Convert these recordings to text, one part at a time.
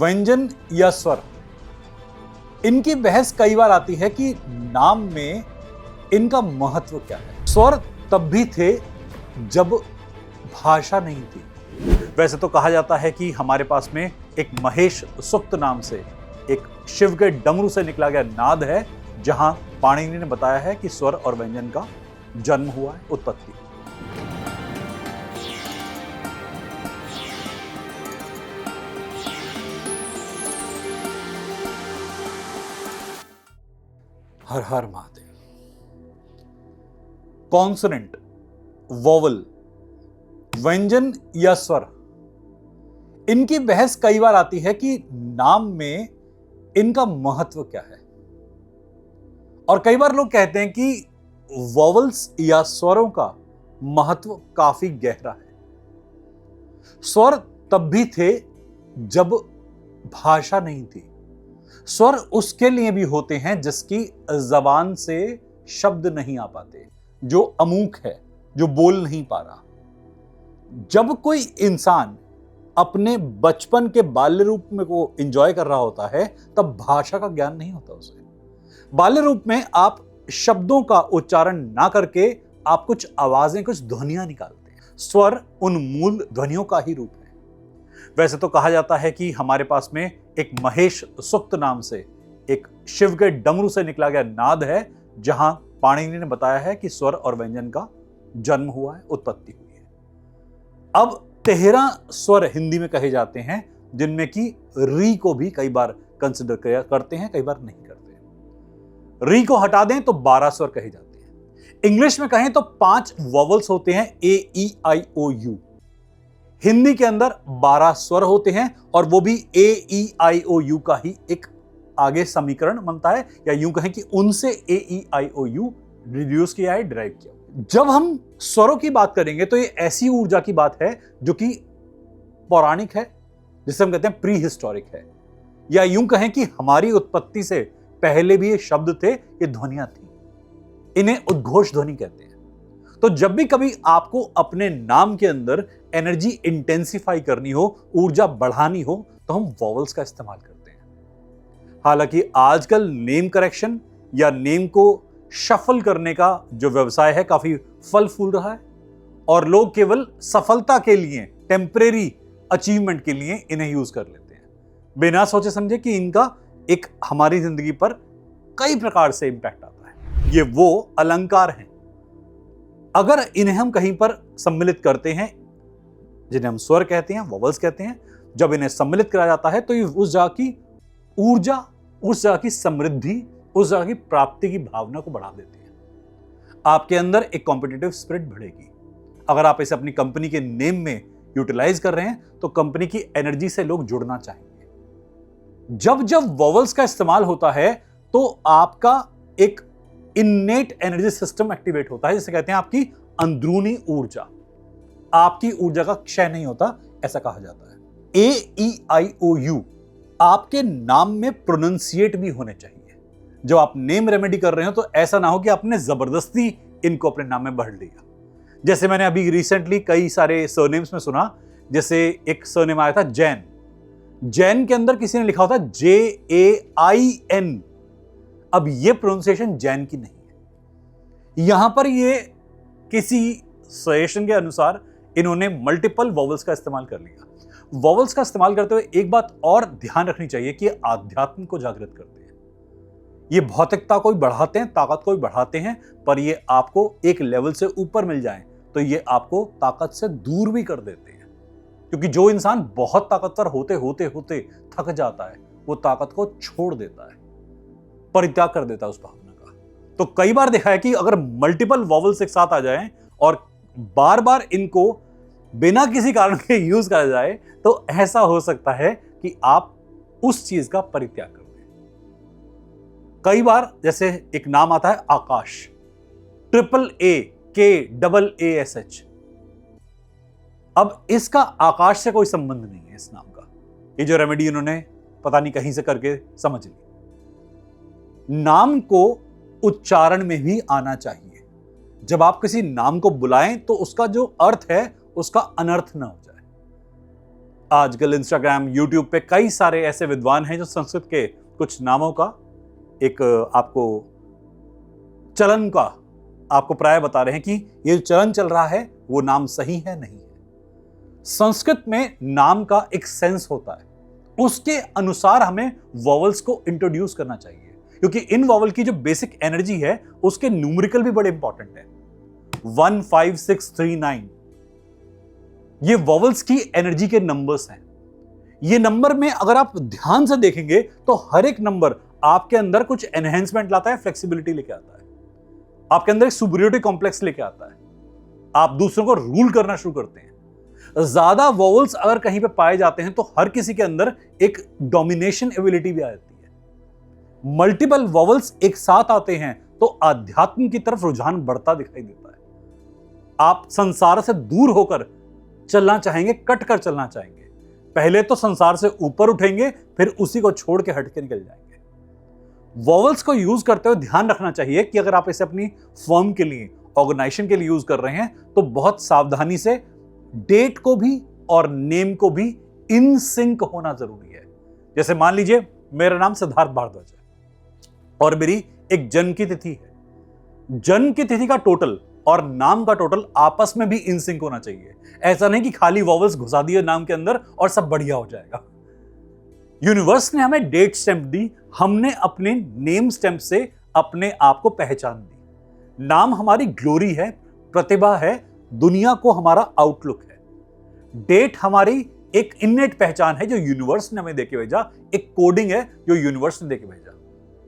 व्यंजन या स्वर, इनकी बहस कई बार आती है कि नाम में इनका महत्व क्या है। स्वर तब भी थे जब भाषा नहीं थी। वैसे तो कहा जाता है कि हमारे पास में एक महेश सुक्त नाम से एक शिव के डमरू से निकला गया नाद है, जहां पाणिनि ने बताया है कि स्वर और व्यंजन का जन्म हुआ है, उत्पत्ति। हर हर महादेव। कॉन्सोनेंट, वोवल, व्यंजन या स्वर, इनकी बहस कई बार आती है कि नाम में इनका महत्व क्या है। और कई बार लोग कहते हैं कि वोवल्स या स्वरों का महत्व काफी गहरा है। स्वर तब भी थे जब भाषा नहीं थी। स्वर उसके लिए भी होते हैं जिसकी जबान से शब्द नहीं आ पाते, जो अमूक है, जो बोल नहीं पा रहा। जब कोई इंसान अपने बचपन के बाल्य रूप में को एंजॉय कर रहा होता है, तब भाषा का ज्ञान नहीं होता उसे। बाल्य रूप में आप शब्दों का उच्चारण ना करके आप कुछ आवाजें, कुछ ध्वनियां निकालते हैं। स्वर उन मूल ध्वनियों का ही रूप है। वैसे तो कहा जाता है कि हमारे पास में एक महेश सुक्त नाम से एक शिव के डमरू से निकला गया नाद है, जहां पाणिनि ने बताया है कि स्वर और व्यंजन का जन्म हुआ है, उत्पत्ति हुई है। अब 13 स्वर हिंदी में कहे जाते हैं, जिनमें कि री को भी कई बार कंसिडर करते हैं, कई बार नहीं करते। री को हटा दें तो 12 स्वर कहे जाते हैं। इंग्लिश में कहें तो 5 वोवल्स होते हैं, ए ई आई ओ यू। हिंदी के अंदर 12 स्वर होते हैं, और वो भी ए ई आई ओ यू का ही एक आगे समीकरण बनता है, या यूं कहें कि उनसे ए ई आई ओ यू रिड्यूस किया है, डिराइव किया। जब हम स्वरों की बात करेंगे तो ये ऐसी ऊर्जा की बात है जो कि पौराणिक है, जिसे हम कहते हैं प्री हिस्टोरिक है, या यूं कहें कि हमारी उत्पत्ति से पहले भी ये शब्द थे, ये ध्वनियां थी। इन्हें उद्घोष ध्वनि कहते हैं। तो जब भी कभी आपको अपने नाम के अंदर एनर्जी इंटेंसिफाई करनी हो, ऊर्जा बढ़ानी हो, तो हम वोवल्स का इस्तेमाल करते हैं। हालांकि आजकल नेम करेक्शन या नेम को शफल करने का जो व्यवसाय है, काफी फल फूल रहा है, और लोग केवल सफलता के लिए, टेम्परेरी अचीवमेंट के लिए इन्हें यूज कर लेते हैं, बिना सोचे समझे कि इनका एक हमारी जिंदगी पर कई प्रकार से इंपैक्ट आता है। ये वो अलंकार हैं, अगर इन्हें हम कहीं पर सम्मिलित करते हैं, जिन्हें हम स्वर कहते हैं, वोवल्स कहते हैं, जब इन्हें सम्मिलित करा जाता है तो ये उस जगह की ऊर्जा, उस जगह की समृद्धि, उस जगह की प्राप्ति की भावना को बढ़ा देती है। आपके अंदर एक कॉम्पिटिटिव स्पिरिट बढ़ेगी। अगर आप इसे अपनी कंपनी के नेम में यूटिलाइज कर रहे हैं, तो कंपनी की एनर्जी से लोग जुड़ना चाहेंगे। जब जब वोवल्स का इस्तेमाल होता है तो आपका एक इन्नेट एनर्जी सिस्टम एक्टिवेट होता है, जिसे कहते हैं आपकी अंदरूनी ऊर्जा। आपकी ऊर्जा का क्षय नहीं होता, ऐसा कहा जाता है। ए ई आई ओ यू आपके नाम में प्रोनाउंसिएट भी होने चाहिए। जब आप नेम रेमेडी कर रहे हो तो ऐसा ना हो कि आपने जबरदस्ती इनको अपने नाम में भर लिया। जैसे मैंने अभी रिसेंटली कई सारे सरनेम्स में सुना, जैसे एक सरनेम आया था जैन। जैन के अंदर किसी ने लिखा होता JAIN। अब ये प्रोनाउंसिएशन जैन की नहीं है। यहां पर ये किसी सजेशन के अनुसार इन्होंने मल्टीपल वोवल्स का इस्तेमाल कर लिया। वोवल्स का इस्तेमाल करते हुए एक बात और ध्यान रखनी चाहिए कि ये आध्यात्म को जागृत करते हैं। ये भौतिकता को भी बढ़ाते हैं, ताकत को भी बढ़ाते हैं, पर ये आपको एक लेवल से ऊपर मिल जाए तो ये आपको ताकत से दूर भी कर देते हैं। क्योंकि जो इंसान बहुत ताकतवर होते होते होते थक जाता है, वो ताकत को छोड़ देता है, परित्याग कर देता है उस भावना का। तो कई बार देखा है कि अगर मल्टीपल वोवल्स एक साथ आ जाएं और बार बार इनको बिना किसी कारण के यूज करा जाए, तो ऐसा हो सकता है कि आप उस चीज का परित्याग कर दें। कई बार जैसे एक नाम आता है आकाश, AAKAASH। अब इसका आकाश से कोई संबंध नहीं है इस नाम का। ये जो रेमेडी उन्होंने पता नहीं कहीं से करके समझ ली। नाम को उच्चारण में भी आना चाहिए। जब आप किसी नाम को बुलाएं तो उसका जो अर्थ है उसका अनर्थ ना हो जाए। आजकल इंस्टाग्राम, यूट्यूब पे कई सारे ऐसे विद्वान हैं जो संस्कृत के कुछ नामों का एक आपको चलन का आपको प्राय बता रहे हैं कि ये जो चलन चल रहा है वो नाम सही है नहीं है। संस्कृत में नाम का एक सेंस होता है, उसके अनुसार हमें वॉवल्स को इंट्रोड्यूस करना चाहिए, क्योंकि इन वॉवल की जो बेसिक एनर्जी है उसके न्यूमेरिकल भी बड़े इंपॉर्टेंट है। 1 5 6 3 9 ये वॉवल्स की एनर्जी के नंबर्स हैं। ये नंबर में अगर आप ध्यान से देखेंगे तो हर एक नंबर आपके अंदर कुछ एनहेंसमेंट लाता है, फ्लेक्सिबिलिटी लेके आता है, आपके अंदर एक सुपीरियरिटी कॉम्प्लेक्स लेके आता है, आप दूसरों को रूल करना शुरू करते हैं। ज्यादा वॉवल्स अगर कहीं पे पाए जाते हैं तो हर किसी के अंदर एक डोमिनेशन एबिलिटी भी आ जाती है। मल्टीपल वॉवल्स एक साथ आते हैं तो आध्यात्म की तरफ रुझान बढ़ता दिखाई देता है। आप संसार से दूर होकर चलना चाहेंगे, कट कर चलना चाहेंगे। पहले तो संसार से ऊपर उठेंगे, फिर उसी को छोड़ के हट के निकल जाएंगे। वॉवल्स को यूज करते हुए ध्यान रखना चाहिए कि अगर आप इसे अपनी फर्म के लिए, ऑर्गेनाइजेशन के लिए यूज कर रहे हैं तो बहुत सावधानी से डेट को भी और नेम को भी इन सिंक होना जरूरी है। जैसे मान लीजिए मेरा नाम सिद्धार्थ भारद्वाज है और मेरी एक जन्म की तिथि है। जन्म की तिथि का टोटल और नाम का टोटल आपस में भी इन सिंक होना चाहिए। ऐसा नहीं कि खाली वॉवल्स घुसा दिए नाम के अंदर और सब बढ़िया हो जाएगा। यूनिवर्स ने हमें डेट स्टैंप दी, हमने अपने नेम स्टैंप से अपने आप को पहचान दी। नाम हमारी ग्लोरी है, प्रतिभा है, दुनिया को हमारा आउटलुक है। डेट हमारी एक इननेट पहचान है जो यूनिवर्स ने हमें देके भेजा, एक कोडिंग है जो यूनिवर्स ने देके भेजा।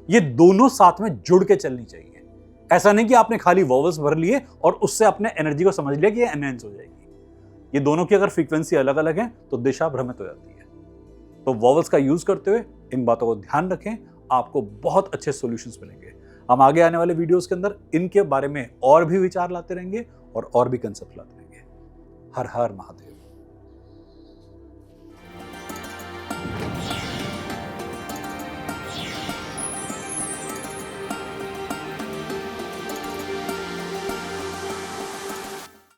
ये दोनों साथ में जुड़ के चलनी चाहिए। ऐसा नहीं कि आपने खाली वॉवल्स भर लिए और उससे अपने एनर्जी को समझ लिया कि ये एनहेंस हो जाएगी। ये दोनों की अगर फ्रीक्वेंसी अलग अलग है तो दिशा भ्रमित हो जाती है। तो वॉवल्स का यूज करते हुए इन बातों को ध्यान रखें, आपको बहुत अच्छे सॉल्यूशंस मिलेंगे। हम आगे आने वाले वीडियोस के अंदर इनके बारे में और भी विचार लाते रहेंगे और भी कंसेप्ट लाते रहेंगे। हर हर महादेव।